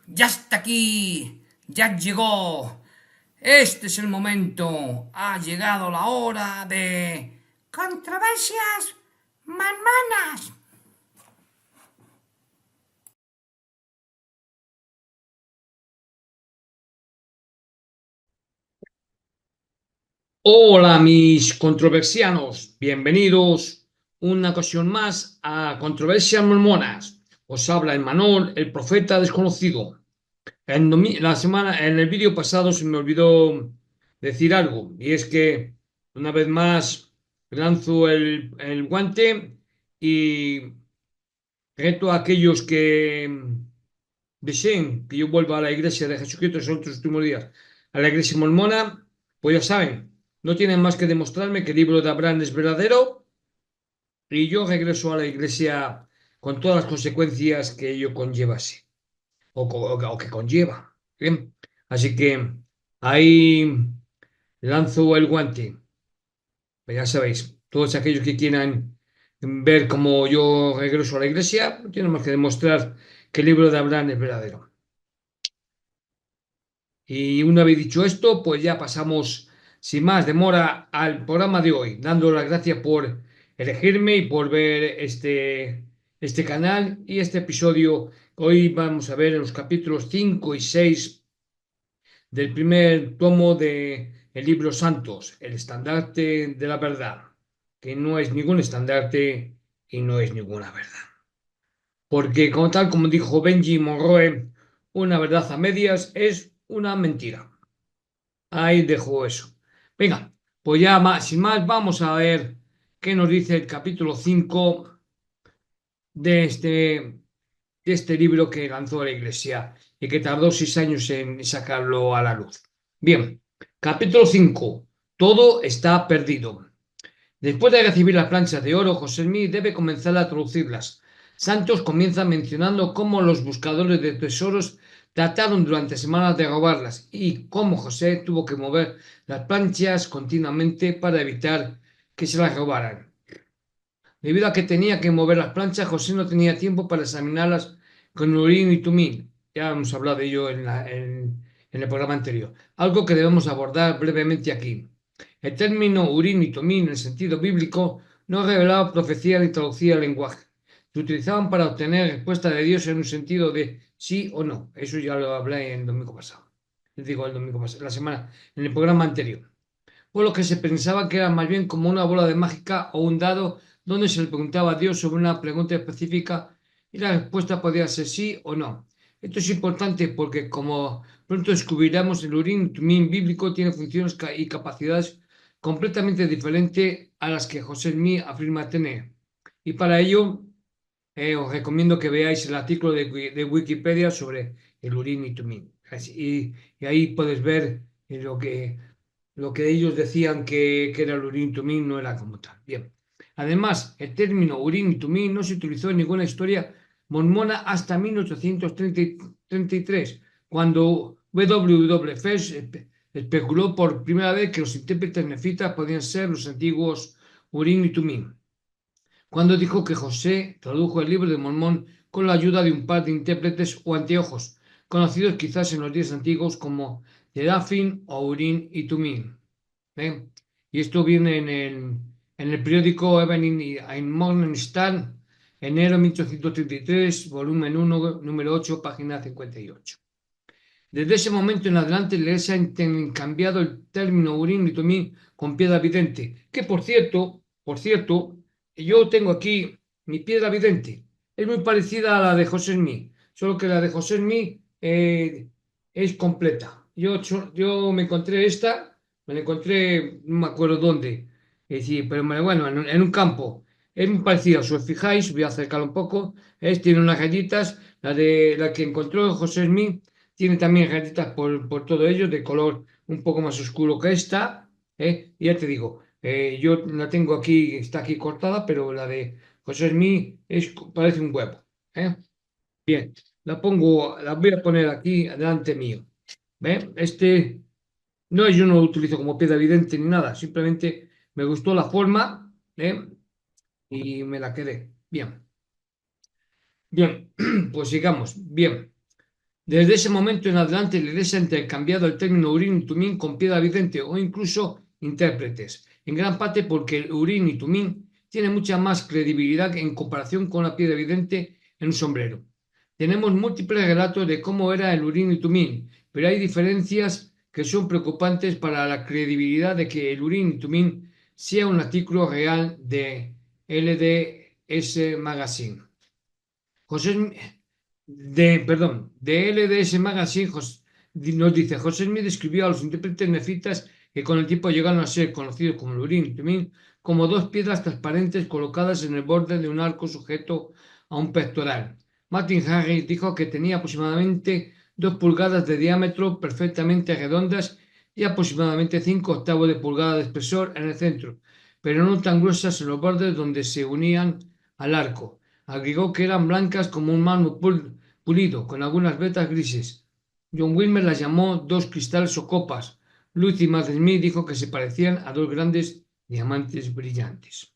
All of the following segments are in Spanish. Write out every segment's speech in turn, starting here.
Ya está aquí, ya llegó. Este es el momento. Ha llegado la hora de controversias manmanas. Hola mis controversianos, bienvenidos una ocasión más a Controversias Mormonas. Os habla Emmanuel, el profeta desconocido. En el vídeo pasado se me olvidó decir algo, y es que una vez más lanzo el guante y reto a aquellos que deseen que yo vuelva a la iglesia de Jesucristo en los otros últimos días, a la iglesia mormona, pues ya saben, no tienen más que demostrarme que el libro de Abraham es verdadero y yo regreso a la iglesia con todas las consecuencias que ello conllevase o que conlleva. Bien, así que ahí lanzo el guante. Pues ya sabéis, todos aquellos que quieran ver cómo yo regreso a la iglesia, no tienen más que demostrar que el libro de Abraham es verdadero. Y una vez dicho esto, pues ya pasamos sin más demora al programa de hoy, dando las gracias por elegirme y por ver este canal y este episodio. Hoy vamos a ver en los capítulos 5 y 6 del primer tomo de el libro Santos, el estandarte de la verdad, que no es ningún estandarte y no es ninguna verdad. Porque como tal, como dijo Benji Monroe, una verdad a medias es una mentira. Ahí dejo eso. Venga, pues ya sin más, vamos a ver qué nos dice el capítulo 5 de este libro que lanzó la Iglesia y que tardó 6 años en sacarlo a la luz. Bien, capítulo 5. Todo está perdido. Después de recibir las planchas de oro, José Smith debe comenzar a traducirlas. Santos comienza mencionando cómo los buscadores de tesoros trataron durante semanas de robarlas y cómo José tuvo que mover las planchas continuamente para evitar que se las robaran. Debido a que tenía que mover las planchas, José no tenía tiempo para examinarlas con Urim y Tumim. Ya hemos hablado de ello en el programa anterior. Algo que debemos abordar brevemente aquí. El término Urim y Tumim, en el sentido bíblico, no revelaba profecía ni traducía el lenguaje. Se utilizaban para obtener respuesta de Dios en un sentido de sí o no. Eso ya lo hablé el domingo pasado. Les digo el domingo pasado, la semana, en el programa anterior por lo que se pensaba que era más bien como una bola de mágica o un dado donde se le preguntaba a Dios sobre una pregunta específica y la respuesta podía ser sí o no. Esto es importante porque, como pronto descubriremos, el Urim Tumim bíblico tiene funciones y capacidades completamente diferentes a las que José Smith afirma tener. Y para ello, os recomiendo que veáis el artículo de Wikipedia sobre el Urim y Tumim. Y ahí puedes ver lo que ellos decían que era el Urim Tumim no era como tal. Bien. Además, el término Urim y Tumim no se utilizó en ninguna historia mormona hasta 1833, cuando W. Fish especuló por primera vez que los intérpretes nefitas podían ser los antiguos Urim y Tumim, cuando dijo que José tradujo el libro de Mormón con la ayuda de un par de intérpretes o anteojos, conocidos quizás en los días antiguos como Terafim o Urim y Tumim. ¿Eh? Y esto viene en el periódico Evening and Morning Star, enero 1833, volumen 1, número 8, página 58. Desde ese momento en adelante la Iglesia ha cambiado el término Urim y Tumim con piedra vidente, que por cierto, yo tengo aquí mi piedra vidente. Es muy parecida a la de José Smith, solo que la de José Smith es completa. Yo me encontré esta, me la encontré, no me acuerdo dónde, es decir, pero bueno, en un campo. Es muy parecida, si os fijáis, voy a acercarlo un poco, tiene unas rayitas, la que encontró José Smith tiene también rayitas por todo ello, de color un poco más oscuro que esta. Y ya te digo, yo la tengo aquí, está aquí cortada, pero la de José Smith parece un huevo. ¿eh? Bien, la voy a poner aquí delante mío. No, yo no lo utilizo como piedra evidente ni nada, simplemente me gustó la forma, y me la quedé. Bien, bien, pues sigamos. Bien. Desde ese momento en adelante, la Iglesia ha intercambiado el término Urim y Tumim con piedra vidente o incluso intérpretes, en gran parte porque el Urim y Tumim tiene mucha más credibilidad en comparación con la piedra vidente en un sombrero. Tenemos múltiples relatos de cómo era el Urim y Tumim, pero hay diferencias que son preocupantes para la credibilidad de que el Urim y Tumim sea un artículo real de LDS Magazine. José, de LDS Magazine nos dice, José Smith describió a los intérpretes nefitas que con el tiempo llegaron a ser conocidos como el Urim y Tumim como dos piedras transparentes colocadas en el borde de un arco sujeto a un pectoral. Martin Harris dijo que tenía aproximadamente 2 pulgadas de diámetro, perfectamente redondas y aproximadamente 5 octavos de pulgada de espesor en el centro, pero no tan gruesas en los bordes donde se unían al arco. Agregó que eran blancas como un mármol pulido, con algunas vetas grises. John Wilmer las llamó dos cristales o copas. Lucy Maud Smith dijo que se parecían a dos grandes diamantes brillantes.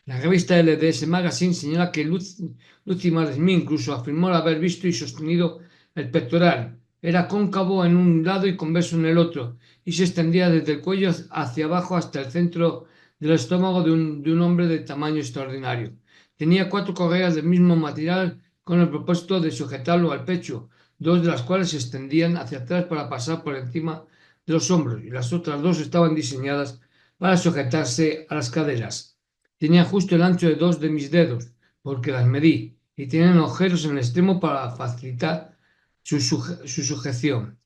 La revista LDS Magazine señala que Lucy Maud Smith incluso afirmó haber visto y sostenido el pectoral. Era cóncavo en un lado y convexo en el otro, y se extendía desde el cuello hacia abajo hasta el centro del estómago de un hombre de tamaño extraordinario. Tenía 4 correas del mismo material con el propósito de sujetarlo al pecho, 2 de las cuales se extendían hacia atrás para pasar por encima de los hombros, y las otras 2 estaban diseñadas para sujetarse a las caderas. Tenía justo el ancho de 2 de mis dedos, porque las medí, y tenían agujeros en el extremo para facilitar su sujeción.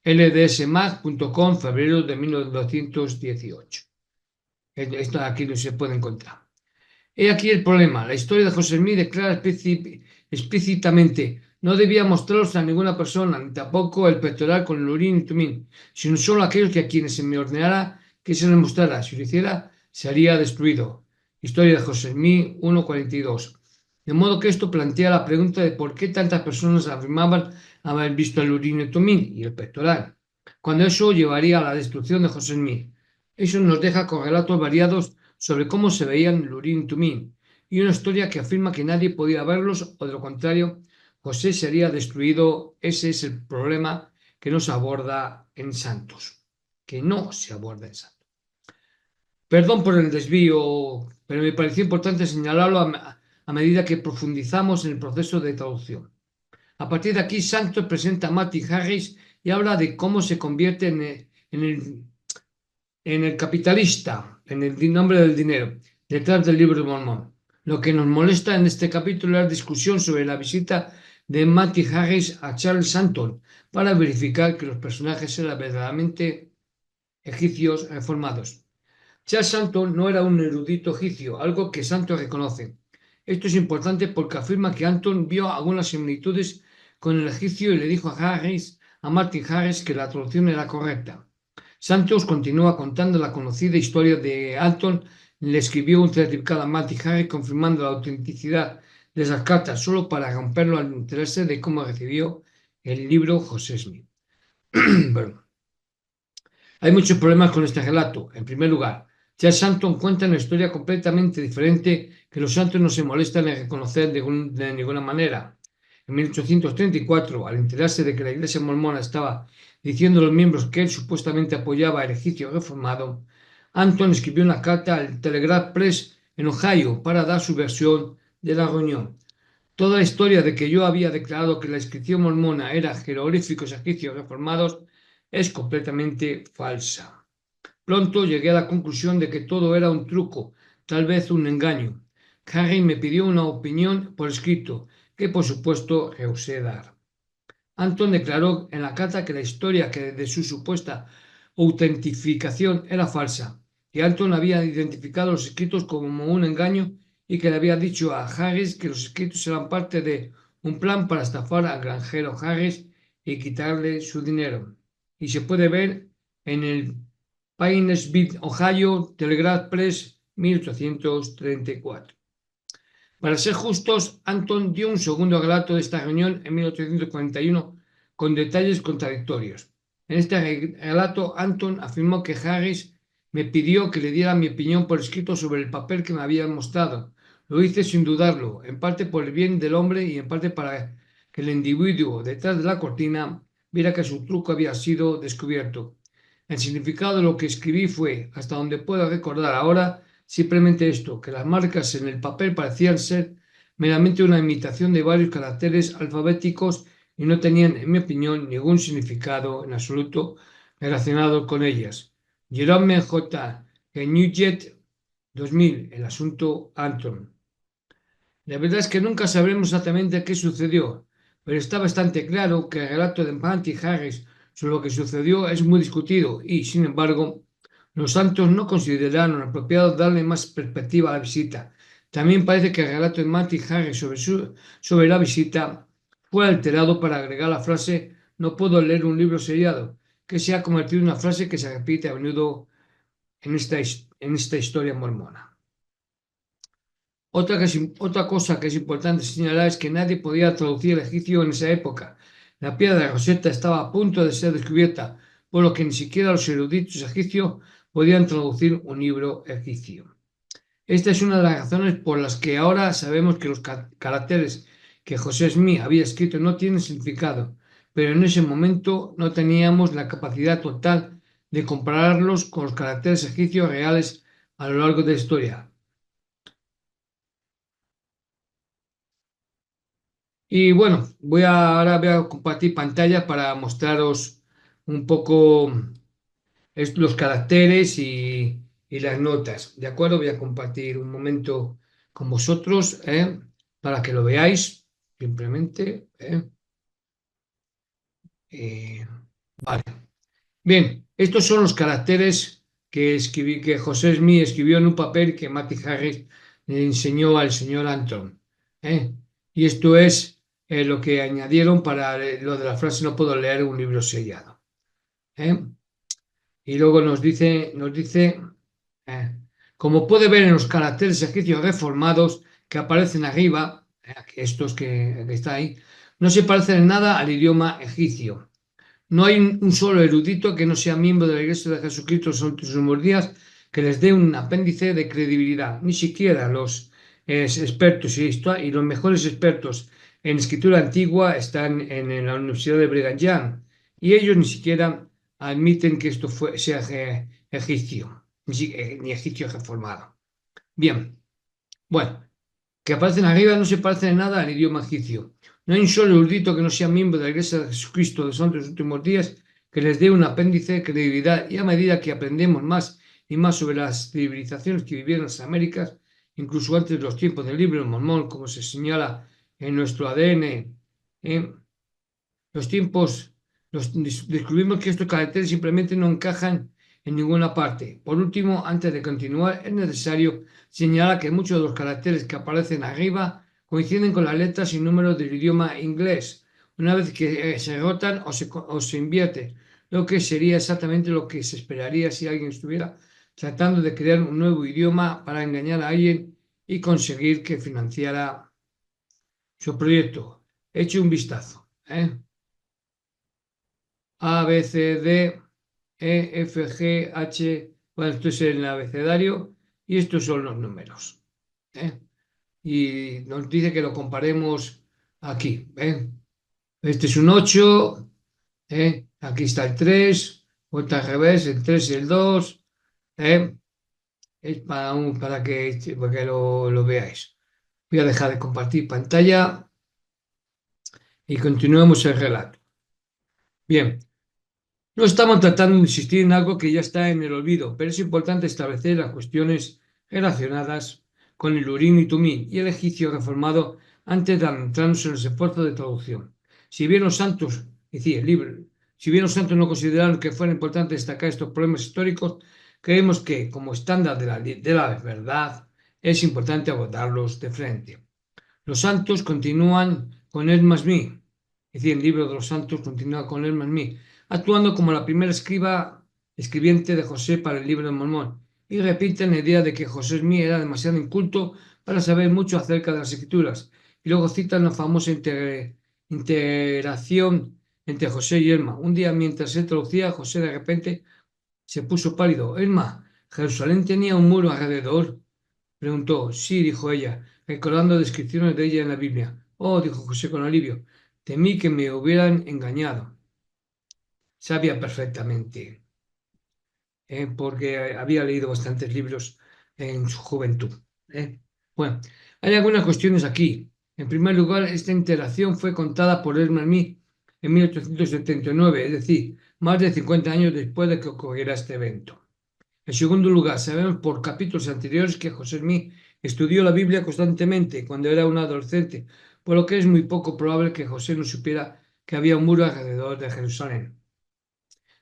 ldsmag.com, febrero de 1918. Esto aquí no se puede encontrar. He aquí el problema. La historia de José Smith declara explícitamente: no debía mostraros a ninguna persona, ni tampoco el pectoral con el Urim y Tumim, sino solo aquellos que a quienes se me ordenara que se les mostrara. Si lo hiciera, sería destruido. Historia de José Smith 1:42. De modo que esto plantea la pregunta de por qué tantas personas afirmaban haber visto el Urim y Tumim y el pectoral, cuando eso llevaría a la destrucción de José Smith. Eso nos deja con relatos variados sobre cómo se veían el Urim y Tumim, y una historia que afirma que nadie podía verlos, o de lo contrario, José sería destruido. Ese es el problema que no se aborda en Santos, que no se aborda en Santos. Perdón por el desvío, pero me pareció importante señalarlo a medida que profundizamos en el proceso de traducción. A partir de aquí, Santos presenta a Matty Harris y habla de cómo se convierte en el capitalista, en el nombre del dinero, detrás del libro de Mormón. Lo que nos molesta en este capítulo es la discusión sobre la visita de Matty Harris a Charles Santon para verificar que los personajes eran verdaderamente egipcios reformados. Charles Santon no era un erudito egipcio, algo que Santon reconoce. Esto es importante porque afirma que Anton vio algunas similitudes con el egipcio y le dijo a Martin Harris, que la traducción era correcta. Santos continúa contando la conocida historia de Anton. Le escribió un certificado a Martin Harris confirmando la autenticidad de esas cartas, solo para romperlo al enterarse de cómo recibió el libro José Smith. Bueno, hay muchos problemas con este relato. En primer lugar, Charles Santon cuenta una historia completamente diferente que los santos no se molestan en reconocer de ninguna manera. En 1834, al enterarse de que la Iglesia mormona estaba diciendo a los miembros que él supuestamente apoyaba al egipcio reformado, Anton escribió una carta al Telegraph Press en Ohio para dar su versión de la reunión. Toda la historia de que yo había declarado que la inscripción mormona era jeroglíficos egipcios reformados es completamente falsa. Pronto llegué a la conclusión de que todo era un truco, tal vez un engaño. Harry me pidió una opinión por escrito, que por supuesto rehusé dar. Anton declaró en la carta que la historia de su supuesta autentificación era falsa, que Anton había identificado los escritos como un engaño y que le había dicho a Harris que los escritos eran parte de un plan para estafar al granjero Harris y quitarle su dinero. Y se puede ver en el Painesville, Ohio, Telegraph Press, 1834. Para ser justos, Anton dio un segundo relato de esta reunión en 1841 con detalles contradictorios. En este relato, Anton afirmó que Harris me pidió que le diera mi opinión por escrito sobre el papel que me había mostrado. Lo hice sin dudarlo, en parte por el bien del hombre y en parte para que el individuo detrás de la cortina viera que su truco había sido descubierto. El significado de lo que escribí fue, hasta donde puedo recordar ahora, simplemente esto, que las marcas en el papel parecían ser meramente una imitación de varios caracteres alfabéticos y no tenían, en mi opinión, ningún significado en absoluto relacionado con ellas. Jerome J. Nugent, 2000, el asunto Anton. La verdad es que nunca sabremos exactamente qué sucedió, pero está bastante claro que el relato de Pant y Harris sobre lo que sucedió es muy discutido y, sin embargo, los santos no consideraron apropiado darle más perspectiva a la visita. También parece que el relato de Pant y Harris sobre la visita fue alterado para agregar la frase "no puedo leer un libro sellado", que se ha convertido en una frase que se repite a menudo en esta historia mormona. Otra cosa que es importante señalar es que nadie podía traducir el egipcio en esa época. La piedra de Rosetta estaba a punto de ser descubierta, por lo que ni siquiera los eruditos egipcios podían traducir un libro egipcio. Esta es una de las razones por las que ahora sabemos que los caracteres que José Smith había escrito no tienen significado, pero en ese momento no teníamos la capacidad total de compararlos con los caracteres egipcios reales a lo largo de la historia. Y bueno, ahora voy a compartir pantalla para mostraros un poco los caracteres y las notas. ¿De acuerdo? Voy a compartir un momento con vosotros, para que lo veáis simplemente. Eh, vale. Bien, estos son los caracteres que José Smith escribió en un papel que Matty Harris le enseñó al señor Anton. ¿eh? Y esto es lo que añadieron para lo de la frase "no puedo leer un libro sellado". ¿eh? Y luego nos dice, eh, como puede ver en los caracteres egipcios reformados que aparecen arriba, estos que está ahí, no se parecen en nada al idioma egipcio. No hay un solo erudito que no sea miembro de la Iglesia de Jesucristo en los últimos días que les dé un apéndice de credibilidad. Ni siquiera los expertos y los mejores expertos en escritura antigua están en la Universidad de Brigham Young y ellos ni siquiera admiten que esto sea egipcio, ni egipcio reformado. Bien, bueno, que aparecen arriba no se parecen en nada al idioma egipcio. No hay un solo erudito que no sea miembro de la Iglesia de Jesucristo de los Santos de los Últimos Días que les dé un apéndice de credibilidad, y a medida que aprendemos más y más sobre las civilizaciones que vivieron en las Américas, incluso antes de los tiempos del Libro de Mormón, como se señala en nuestro ADN, los tiempos, descubrimos que estos caracteres simplemente no encajan en ninguna parte. Por último, antes de continuar, es necesario señalar que muchos de los caracteres que aparecen arriba coinciden con las letras y números del idioma inglés, una vez que se rotan o se invierten, lo que sería exactamente lo que se esperaría si alguien estuviera tratando de crear un nuevo idioma para engañar a alguien y conseguir que financiara su proyecto. Eche un vistazo. A, B, C, D, E, F, G, H. Bueno, esto es el abecedario y estos son los números. Y nos dice que lo comparemos aquí. Este es un 8. Aquí está el 3. Vuelta al revés, el 3 y el 2. Es para que lo veáis. Voy a dejar de compartir pantalla y continuemos el relato. Bien. No estamos tratando de insistir en algo que ya está en el olvido, pero es importante establecer las cuestiones relacionadas con el Urim y Tumim y el egipcio reformado antes de adentrarnos en los esfuerzos de traducción. Si bien los santos, si bien los santos no consideraron que fuera importante destacar estos problemas históricos, creemos que, como estándar de la verdad, es importante abordarlos de frente. Los santos continúan con el Masmí, es decir, el libro de los santos continúa con el Masmí, actuando como la primera escribiente de José para el libro de Mormón, y repiten la idea de que José Smith era demasiado inculto para saber mucho acerca de las escrituras, y luego citan la famosa interacción entre José y Elma. Un día, mientras él traducía, José de repente se puso pálido. Elma, ¿Jerusalén tenía un muro alrededor? Preguntó. Sí, dijo ella, recordando descripciones de ella en la Biblia. Oh, dijo José con alivio, temí que me hubieran engañado. Sabía perfectamente, porque había leído bastantes libros en su juventud. ¿eh? Bueno, hay algunas cuestiones aquí. En primer lugar, esta interacción fue contada por Hermann Smith en 1879, es decir, más de 50 años después de que ocurriera este evento. En segundo lugar, sabemos por capítulos anteriores que José Smith estudió la Biblia constantemente cuando era un adolescente, por lo que es muy poco probable que José no supiera que había un muro alrededor de Jerusalén.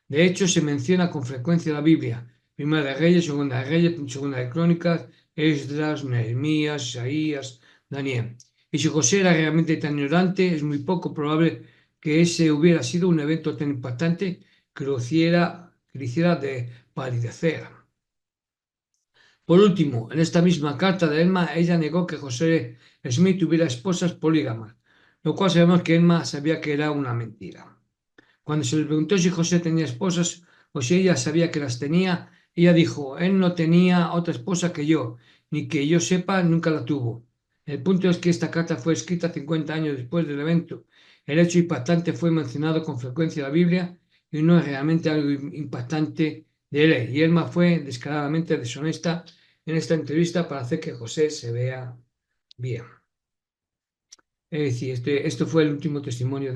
De hecho, se menciona con frecuencia la Biblia, Primera de Reyes, Segunda de Crónicas, Esdras, Nehemías, Isaías, Daniel. Y si José era realmente tan ignorante, es muy poco probable que ese hubiera sido un evento tan impactante que le hiciera de palidecer. Por último, en esta misma carta de Elma, ella negó que José Smith tuviera esposas polígamas, lo cual sabemos que Elma sabía que era una mentira. Cuando se le preguntó si José tenía esposas o si ella sabía que las tenía, ella dijo, él no tenía otra esposa que yo, ni que yo sepa, nunca la tuvo. El punto es que esta carta fue escrita 50 años después del evento. El hecho impactante fue mencionado con frecuencia en la Biblia y no es realmente algo impactante de él. Y Elma fue descaradamente deshonesta en esta entrevista para hacer que José se vea bien. Es decir, esto fue el último testimonio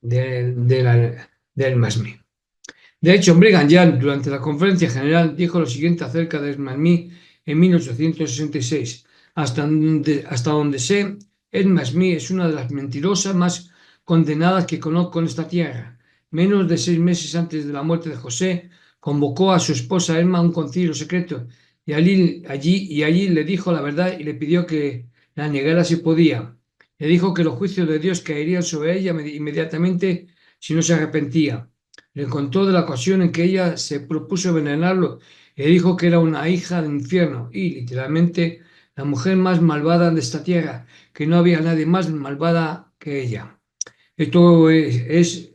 del Masmi. De hecho, Brigham Young, durante la conferencia general, dijo lo siguiente acerca del Masmi en 1866. Hasta donde sé, el Masmi es una de las mentirosas más condenadas que conozco en esta tierra. Menos de 6 meses antes de la muerte de José, convocó a su esposa Elma a un concilio secreto y allí le dijo la verdad y le pidió que la negara si podía. Le dijo que los juicios de Dios caerían sobre ella inmediatamente si no se arrepentía. Le contó de la ocasión en que ella se propuso envenenarlo y le dijo que era una hija del infierno y, literalmente, la mujer más malvada de esta tierra, que no había nadie más malvada que ella. Esto se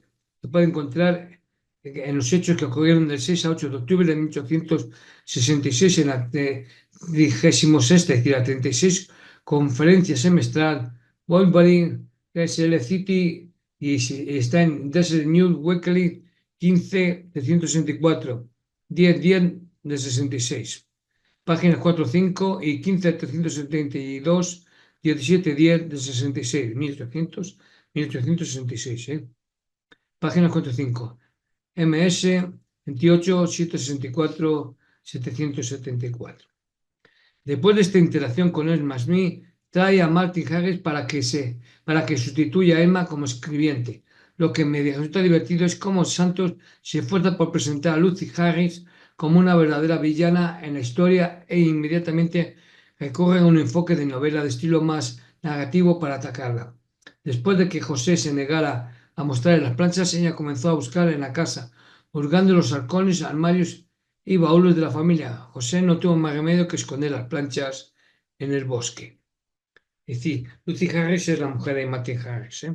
puede encontrar en los hechos que ocurrieron del 6 a 8 de octubre de 1866 en la 36ª, es decir, la 36 conferencia semestral Wolverine SL City y está en Desert News Weekly 15 de 164, 10 de 66, páginas 4, 5 y 15 de 372, 17-10 de 66, 1866, páginas 4 y 5, MS 28, 764, 774. Después de esta interacción con Emma Smith, trae a Martin Harris para que sustituya a Emma como escribiente. Lo que me resulta divertido es cómo Santos se esfuerza por presentar a Lucy Harris como una verdadera villana en la historia e inmediatamente recurre a un enfoque de novela de estilo más narrativo para atacarla. Después de que José se negara a mostrar las planchas, ella comenzó a buscar en la casa, hurgando los arcones, armarios y baúles de la familia. José no tuvo más remedio que esconder las planchas en el bosque. Es decir, Lucy Harris es la mujer de Martin Harris.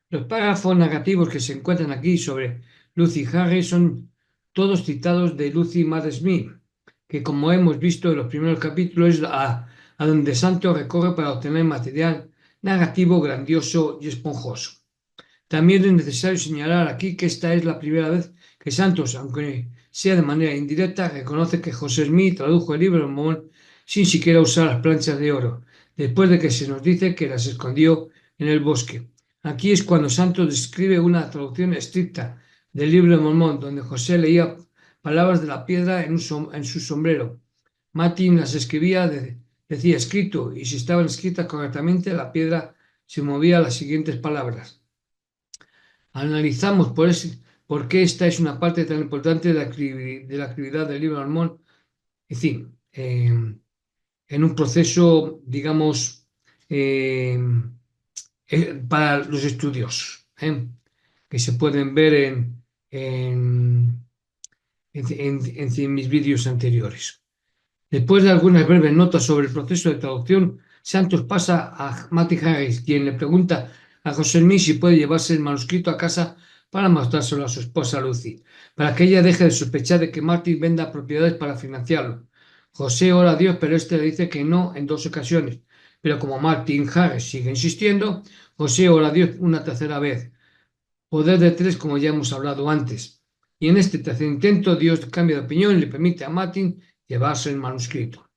Los párrafos narrativos que se encuentran aquí sobre Lucy Harris son todos citados de Lucy Maud Smith, que como hemos visto en los primeros capítulos es a donde Santos recorre para obtener material narrativo grandioso y esponjoso. También es necesario señalar aquí que esta es la primera vez que Santos, aunque sea de manera indirecta, reconoce que José Smith tradujo el libro de Mormón sin siquiera usar las planchas de oro, después de que se nos dice que las escondió en el bosque. Aquí es cuando Santos describe una traducción estricta del libro de Mormón, donde José leía palabras de la piedra en su sombrero. Martin las escribía, decía escrito, y si estaban escritas correctamente, la piedra se movía a las siguientes palabras. Analizamos por qué esta es una parte tan importante de la actividad del libro de Mormón, es decir, en un proceso, digamos, para los estudios, que se pueden ver en mis vídeos anteriores. Después de algunas breves notas sobre el proceso de traducción, Santos pasa a Matty Harris, quien le pregunta a José Smith si puede llevarse el manuscrito a casa para mostrárselo a su esposa Lucy, para que ella deje de sospechar de que Martin venda propiedades para financiarlo. José ora a Dios, pero este le dice que no en 2 ocasiones, Pero como Martin Harris sigue insistiendo, José ora a Dios una tercera vez. Poder de tres, como ya hemos hablado antes. Y en este tercer intento, Dios cambia de opinión y le permite a Martin llevarse el manuscrito.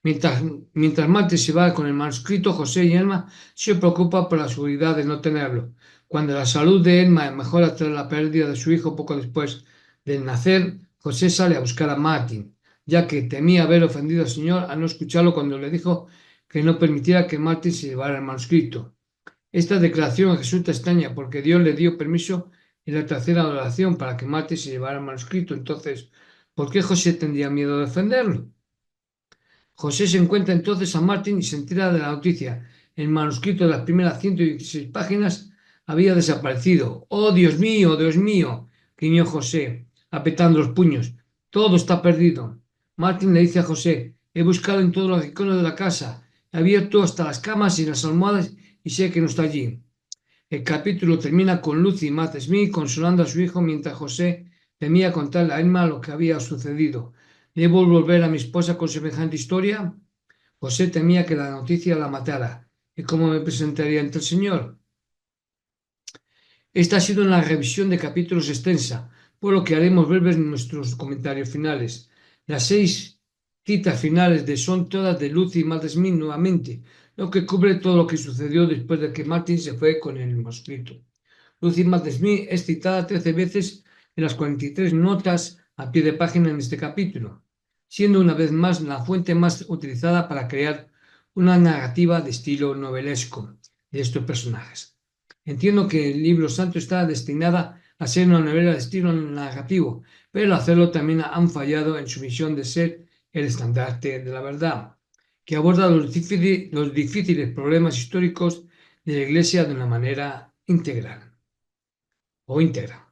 Mientras, mientras Martin se va con el manuscrito, José y Emma se preocupan por la seguridad de no tenerlo. Cuando la salud de Emma mejora tras la pérdida de su hijo poco después del nacer, José sale a buscar a Martin, ya que temía haber ofendido al Señor al no escucharlo cuando le dijo que no permitiera que Martin se llevara el manuscrito. Esta declaración resulta extraña porque Dios le dio permiso en la tercera oración para que Martin se llevara el manuscrito. Entonces, ¿por qué José tendría miedo de ofenderlo? José se encuentra entonces a Martin y se entera de la noticia. El manuscrito de las primeras 116 páginas había desaparecido. ¡Oh, Dios mío! Gimió José, apretando los puños. Todo está perdido. Martin le dice a José: he buscado en todos los rincones de la casa, he abierto hasta las camas y las almohadas y sé que no está allí. El capítulo termina con Lucy y Matt Smith consolando a su hijo mientras José temía contarle a Emma lo que había sucedido. ¿Debo volver a mi esposa con semejante historia? José temía que la noticia la matara. ¿Y cómo me presentaría ante el Señor? Esta ha sido una revisión de capítulos extensa, por lo que haremos breves nuestros comentarios finales. Las 6 citas finales son todas de Lucy y Matt Smith nuevamente, lo que cubre todo lo que sucedió después de que Martin se fue con el manuscrito. Lucy Matt Smith es citada 13 veces en las 43 notas a pie de página en este capítulo, siendo una vez más la fuente más utilizada para crear una narrativa de estilo novelesco de estos personajes. Entiendo que el libro santo está destinada a ser una novela de estilo narrativo, pero al hacerlo también han fallado en su misión de ser el estandarte de la verdad, que aborda los difíciles problemas históricos de la Iglesia de una manera integral o íntegra.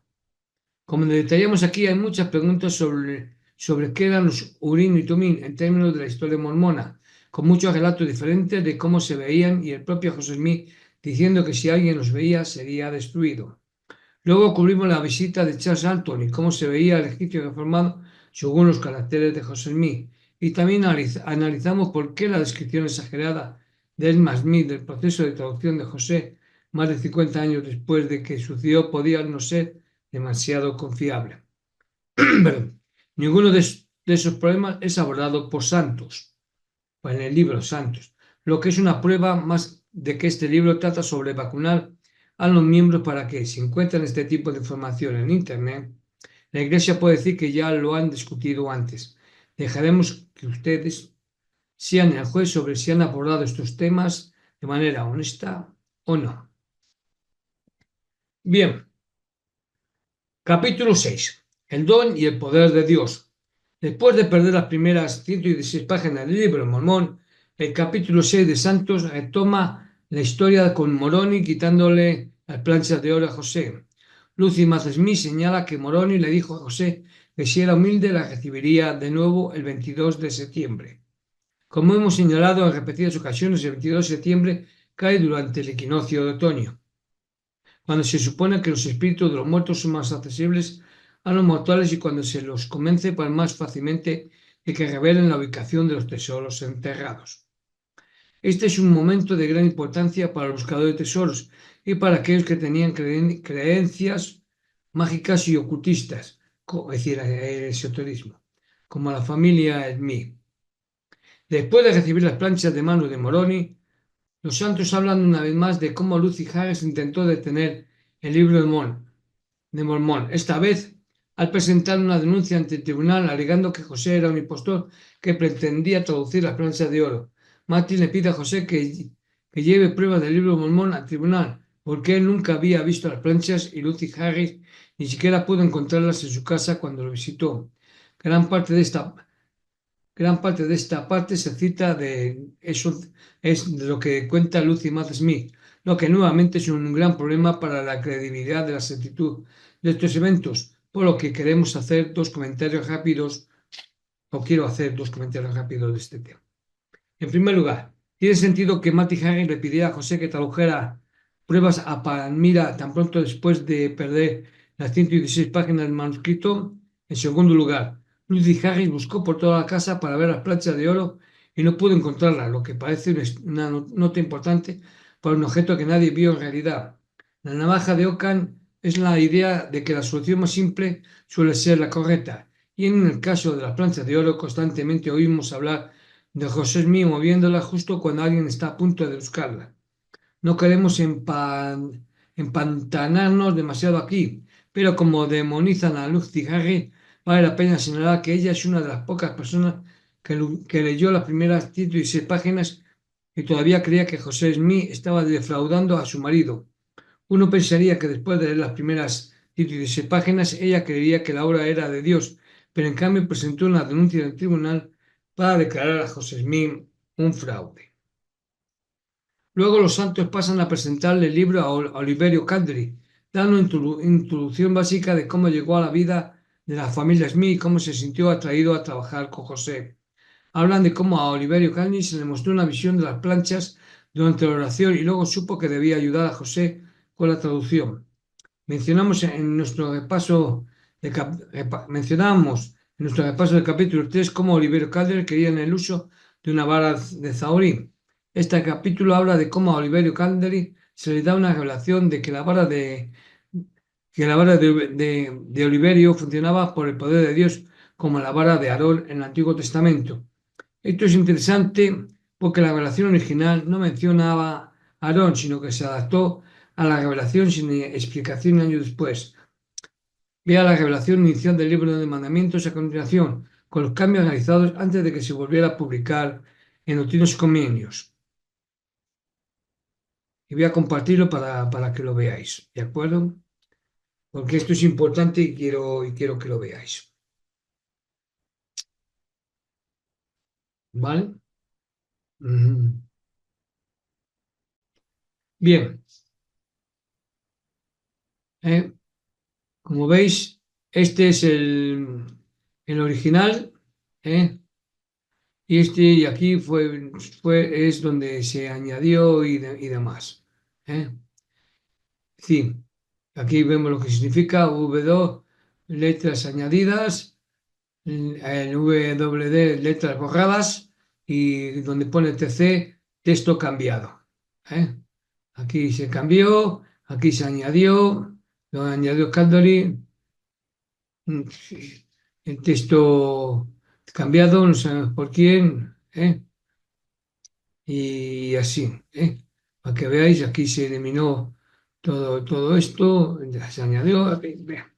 Como detallamos aquí, hay muchas preguntas sobre qué eran los Urim y Tumim en términos de la historia mormona, con muchos relatos diferentes de cómo se veían y el propio José Smith diciendo que si alguien los veía sería destruido. Luego cubrimos la visita de Charles Anthony y cómo se veía el egipcio reformado según los caracteres de José Smith. Y también analizamos por qué la descripción exagerada de Edmund Smith del proceso de traducción de José, más de 50 años después de que sucedió, podía no ser demasiado confiable. Ninguno de esos problemas es abordado por Santos, en el libro Santos, lo que es una prueba más de que este libro trata sobre vacunar a los miembros para que, si encuentran este tipo de información en Internet, la Iglesia puede decir que ya lo han discutido antes. Dejaremos que ustedes sean el juez sobre si han abordado estos temas de manera honesta o no. Bien, capítulo 6. El don y el poder de Dios. Después de perder las primeras 116 páginas del libro de Mormón, el capítulo 6 de Santos retoma la historia con Moroni quitándole las planchas de oro a José. Lucy Matt Smith señala que Moroni le dijo a José que si era humilde la recibiría de nuevo el 22 de septiembre. Como hemos señalado en repetidas ocasiones, el 22 de septiembre cae durante el equinoccio de otoño, cuando se supone que los espíritus de los muertos son más accesibles a los mortales y cuando se los convence para más fácilmente de que revelen la ubicación de los tesoros enterrados. Este es un momento de gran importancia para los buscadores de tesoros y para aquellos que tenían creencias mágicas y ocultistas, es decir, el esoterismo, como la familia Smith. Después de recibir las planchas de mano de Moroni, los santos hablan una vez más de cómo Lucy Harris intentó detener el libro de Mormón, esta vez al presentar una denuncia ante el tribunal alegando que José era un impostor que pretendía traducir las planchas de oro. Martin le pide a José que lleve pruebas del libro de Mormón al tribunal, porque él nunca había visto las planchas y Lucy Harris ni siquiera pudo encontrarlas en su casa cuando lo visitó. Gran parte de esta parte se cita de eso, es de lo que cuenta Lucy Matt Smith, lo que nuevamente es un gran problema para la credibilidad de la exactitud de estos eventos, por lo que queremos hacer dos comentarios rápidos, o quiero hacer dos comentarios rápidos de este tema. En primer lugar, tiene sentido que Matty Harris le pidiera a José que tradujera pruebas a Palmira tan pronto después de perder las 116 páginas del manuscrito. En segundo lugar, Lucy Harris buscó por toda la casa para ver las planchas de oro y no pudo encontrarla, lo que parece una nota importante para un objeto que nadie vio en realidad. La navaja de Ockham es la idea de que la solución más simple suele ser la correcta, y en el caso de las planchas de oro constantemente oímos hablar de José Smith moviéndola justo cuando alguien está a punto de buscarla. No queremos empantanarnos demasiado aquí, pero como demonizan a Lucy Harry, vale la pena señalar que ella es una de las pocas personas que leyó las primeras 116 páginas y todavía creía que José Smith estaba defraudando a su marido. Uno pensaría que después de leer las primeras 116 páginas ella creería que la obra era de Dios, pero en cambio presentó una denuncia en el tribunal para declarar a José Smith un fraude. Luego los santos pasan a presentarle el libro a Oliverio Calderi, dando una introducción básica de cómo llegó a la vida de la familia Smith y cómo se sintió atraído a trabajar con José. Hablan de cómo a Oliverio Calderi se le mostró una visión de las planchas durante la oración y luego supo que debía ayudar a José con la traducción. Mencionamos en nuestro repaso del capítulo 3 cómo Oliverio Calder quería en el uso de una vara de Zahorí. Este capítulo habla de cómo a Oliverio Calder se le da una revelación de que la vara de Oliverio funcionaba por el poder de Dios como la vara de Aarón en el Antiguo Testamento. Esto es interesante porque la revelación original no mencionaba a Aarón, sino que se adaptó a la revelación sin explicación años después. Vea la revelación inicial del libro de mandamientos a continuación, con los cambios realizados antes de que se volviera a publicar en Notinos Comenios. Y voy a compartirlo para que lo veáis, ¿de acuerdo? Porque esto es importante y quiero que lo veáis. ¿Vale? Bien, ¿eh? Como veis, este es el original, ¿eh? Y aquí es donde se añadió y demás. ¿Eh? Sí, aquí vemos lo que significa V2, letras añadidas, el WD, letras borradas, y donde pone TC, texto cambiado. ¿Eh? Aquí se cambió, aquí se añadió, lo añadió Caldoli, el texto cambiado, no sabemos por quién, ¿eh? Y así, ¿eh? Para que veáis, aquí se eliminó todo esto, ya se añadió, aquí, vea,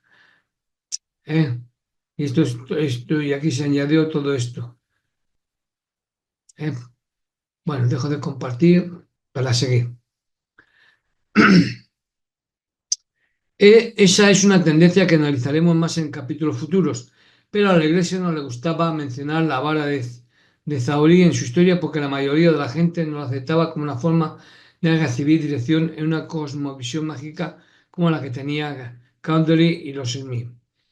¿eh? Y esto, y aquí se añadió todo esto, ¿eh? Bueno, dejo de compartir para seguir. Esa es una tendencia que analizaremos más en capítulos futuros, pero a la Iglesia no le gustaba mencionar la vara de Zahorí en su historia porque la mayoría de la gente no la aceptaba como una forma de recibir dirección en una cosmovisión mágica como la que tenía Cowdery y los Smith.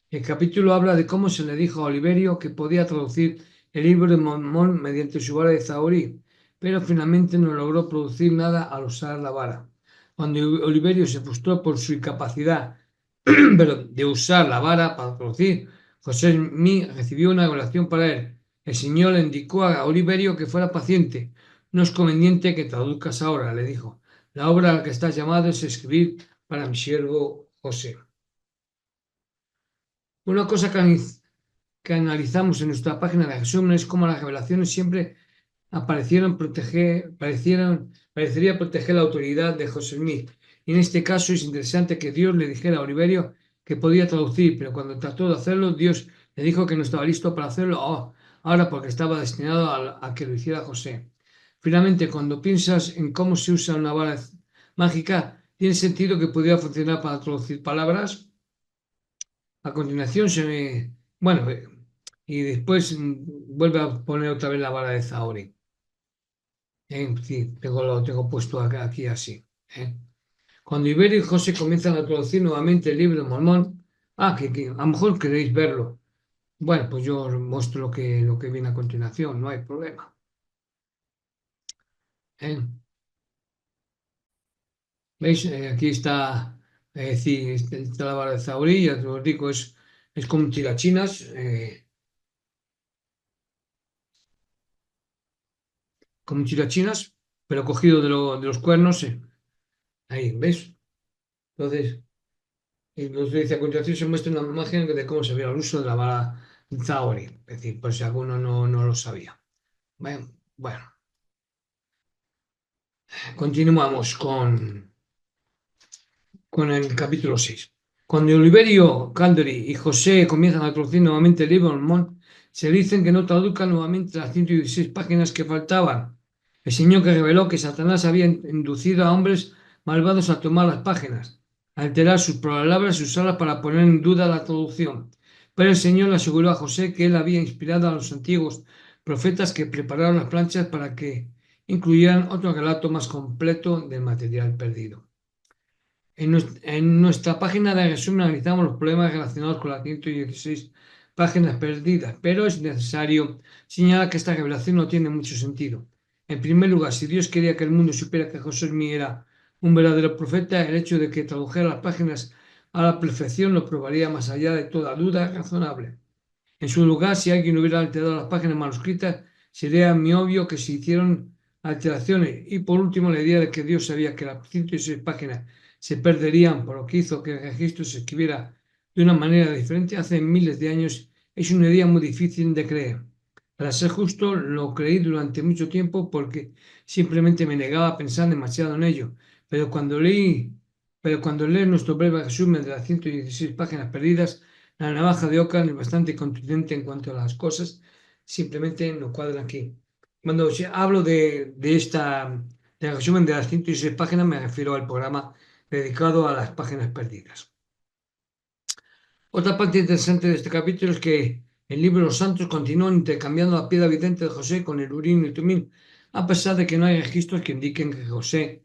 El capítulo habla de cómo se le dijo a Oliverio que podía traducir el libro de Mormón mediante su vara de Zahorí, pero finalmente no logró producir nada al usar la vara. Cuando Oliverio se frustró por su incapacidad de usar la vara para producir, José Smith recibió una oración para él. El Señor le indicó a Oliverio que fuera paciente. No es conveniente que traduzcas ahora, le dijo. La obra a la que estás llamado es escribir para mi siervo José. Una cosa que analizamos en nuestra página de resumen es cómo las revelaciones siempre parecería proteger la autoridad de José Smith. Y en este caso es interesante que Dios le dijera a Oliverio que podía traducir, pero cuando trató de hacerlo, Dios le dijo que no estaba listo para hacerlo ahora porque estaba destinado a que lo hiciera José. Finalmente, cuando piensas en cómo se usa una vara mágica, tiene sentido que pudiera funcionar para traducir palabras. A continuación bueno, y después vuelve a poner otra vez la vara de Zahorí. Sí, lo tengo puesto aquí así. ¿Eh? Cuando Iberio y José comienzan a traducir nuevamente el libro de Mormón, que a lo mejor queréis verlo. Bueno, pues yo os muestro lo que viene a continuación, no hay problema. ¿Eh? ¿Veis? Aquí está, sí, está la vara de Zahorí, ya te lo digo, es como un tirachinas. como tirachinas, pero cogido de los cuernos. Ahí, ¿ves? Entonces, dice, a continuación se muestra una imagen de cómo se veía el uso de la vara Zaori. Es decir, por si alguno no lo sabía. Bueno, continuamos con el capítulo 6. Cuando Oliverio Calderi y José comienzan a traducir nuevamente el libro de Mormón, se dicen que no traduzcan nuevamente las 116 páginas que faltaban. El Señor que reveló que Satanás había inducido a hombres malvados a tomar las páginas, a alterar sus palabras y usarlas para poner en duda la traducción. Pero el Señor le aseguró a José que él había inspirado a los antiguos profetas que prepararon las planchas para que incluyeran otro relato más completo del material perdido. En nuestra página de resumen analizamos los problemas relacionados con las 116 páginas perdidas, pero es necesario señalar que esta revelación no tiene mucho sentido. En primer lugar, si Dios quería que el mundo supiera que José Smith era un verdadero profeta, el hecho de que tradujera las páginas a la perfección lo probaría más allá de toda duda razonable. En su lugar, si alguien hubiera alterado las páginas manuscritas, sería muy obvio que se hicieron alteraciones. Y por último, la idea de que Dios sabía que las 106 páginas se perderían por lo que hizo que el registro se escribiera de una manera diferente hace miles de años es una idea muy difícil de creer. Para ser justo, lo creí durante mucho tiempo porque simplemente me negaba a pensar demasiado en ello. Pero cuando leí, pero cuando leí nuestro breve resumen de las 116 páginas perdidas, la navaja de Ockham es bastante contundente en cuanto a las cosas, simplemente no cuadran aquí. Cuando hablo de resumen de las 116 páginas, me refiero al programa dedicado a las páginas perdidas. Otra parte interesante de este capítulo es que el libro de los santos continúa intercambiando la piedra vidente de José con el Urim y el Tumim, a pesar de que no hay registros que indiquen que José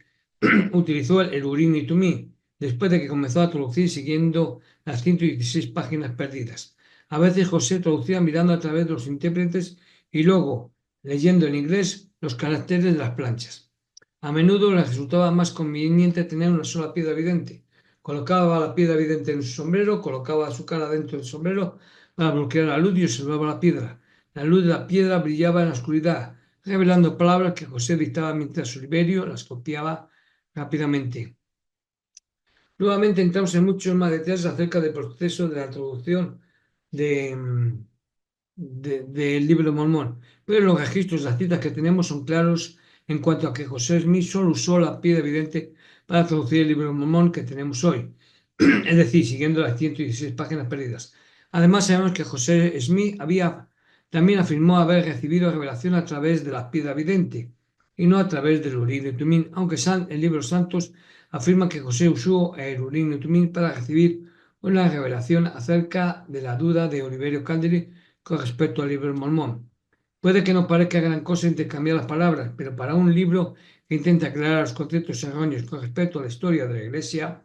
utilizó el Urim y Tumim después de que comenzó a traducir siguiendo las 116 páginas perdidas. A veces José traducía mirando a través de los intérpretes y luego leyendo en inglés los caracteres de las planchas. A menudo les resultaba más conveniente tener una sola piedra vidente. Colocaba la piedra vidente en su sombrero, colocaba su cara dentro del sombrero para bloquear la luz y observaba la piedra. La luz de la piedra brillaba en la oscuridad, revelando palabras que José dictaba mientras Oliverio las copiaba rápidamente. Nuevamente entramos en muchos más detalles acerca del proceso de la traducción del libro de Mormón, pero los registros, las citas que tenemos son claros en cuanto a que José Smith solo usó la piedra evidente para traducir el libro de Mormón que tenemos hoy, es decir, siguiendo las 116 páginas perdidas. Además, sabemos que José Smith también afirmó haber recibido revelación a través de la piedra vidente y no a través del Urim y Tumim, aunque el libro de Santos afirma que José usó el Urim y Tumim para recibir una revelación acerca de la duda de Oliverio Calderi con respecto al libro de Mormón. Puede que no parezca gran cosa intercambiar las palabras, pero para un libro que intenta aclarar los conceptos erróneos con respecto a la historia de la Iglesia,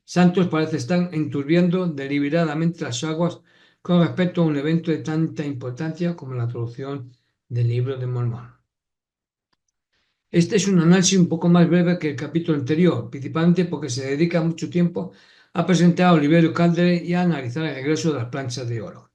Santos parece estar enturbiando deliberadamente las aguas con respecto a un evento de tanta importancia como la traducción del libro de Mormón. Este es un análisis un poco más breve que el capítulo anterior, principalmente porque se dedica mucho tiempo a presentar a Oliverio Calderi y a analizar el regreso de las planchas de oro.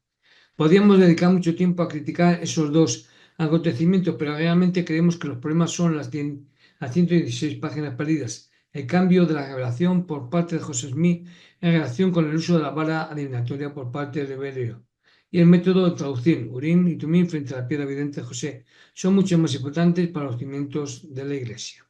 Podríamos dedicar mucho tiempo a criticar esos dos acontecimientos, pero realmente creemos que los problemas son las 116 páginas perdidas, el cambio de la revelación por parte de José Smith en relación con el uso de la vara adivinatoria por parte de Oliverio y el método de traducir Urim y Tumim frente a la piedra evidente de José son mucho más importantes para los cimientos de la Iglesia.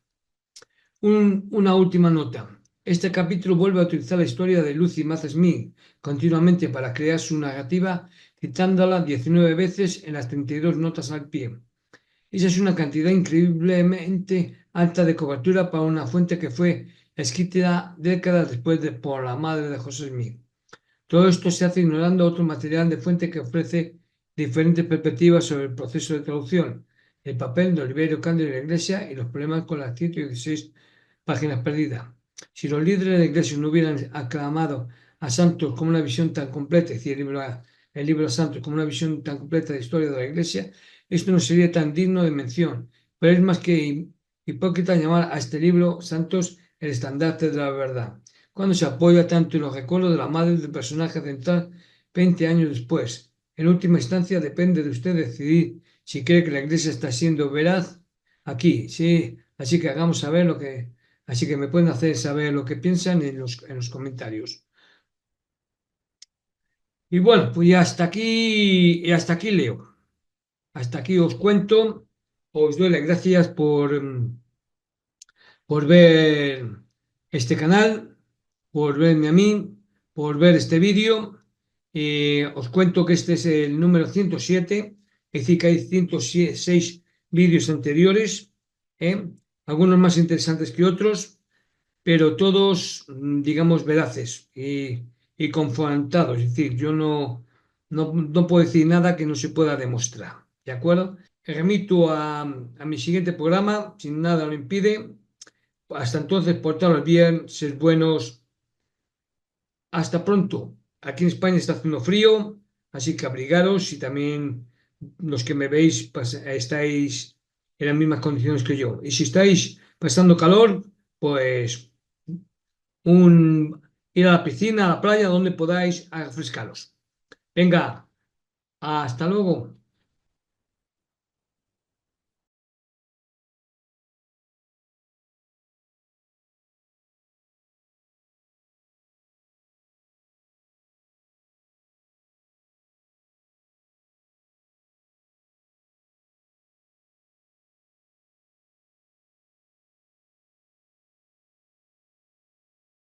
Una última nota. Este capítulo vuelve a utilizar la historia de Lucy Math Smith continuamente para crear su narrativa, citándola 19 veces en las 32 notas al pie. Esa es una cantidad increíblemente alta de cobertura para una fuente que fue escrita décadas después por la madre de José Smith. Todo esto se hace ignorando otro material de fuente que ofrece diferentes perspectivas sobre el proceso de traducción, el papel de Oliverio Calderi en la Iglesia y los problemas con las 116 páginas perdidas. Si los líderes de la Iglesia no hubieran aclamado a Santos como una visión tan completa, es decir, el libro de Santos como una visión tan completa de historia de la Iglesia, esto no sería tan digno de mención. Pero es más que hipócrita llamar a este libro Santos el estandarte de la verdad, cuando se apoya tanto en los recuerdos de la madre del personaje central 20 años después. En última instancia, depende de usted decidir si cree que la iglesia está siendo veraz aquí, sí. Así que hagamos saber lo que, así que me pueden hacer saber lo que piensan en los comentarios. Y bueno, pues ya hasta aquí leo. Hasta aquí os cuento. Os doy las gracias por ver este canal, por verme a mí, por ver este vídeo. Os cuento que este es el número 107, es decir, que hay 106 vídeos anteriores, ¿eh? Algunos más interesantes que otros, pero todos, digamos, veraces y confrontados. Es decir, yo no puedo decir nada que no se pueda demostrar. ¿De acuerdo? Remito a mi siguiente programa, si nada lo impide. Hasta entonces, portaros bien, sed buenos. Hasta pronto. Aquí en España está haciendo frío, así que abrigaros y también los que me veis estáis en las mismas condiciones que yo. Y si estáis pasando calor, pues ir a la piscina, a la playa, donde podáis refrescaros. Venga, hasta luego.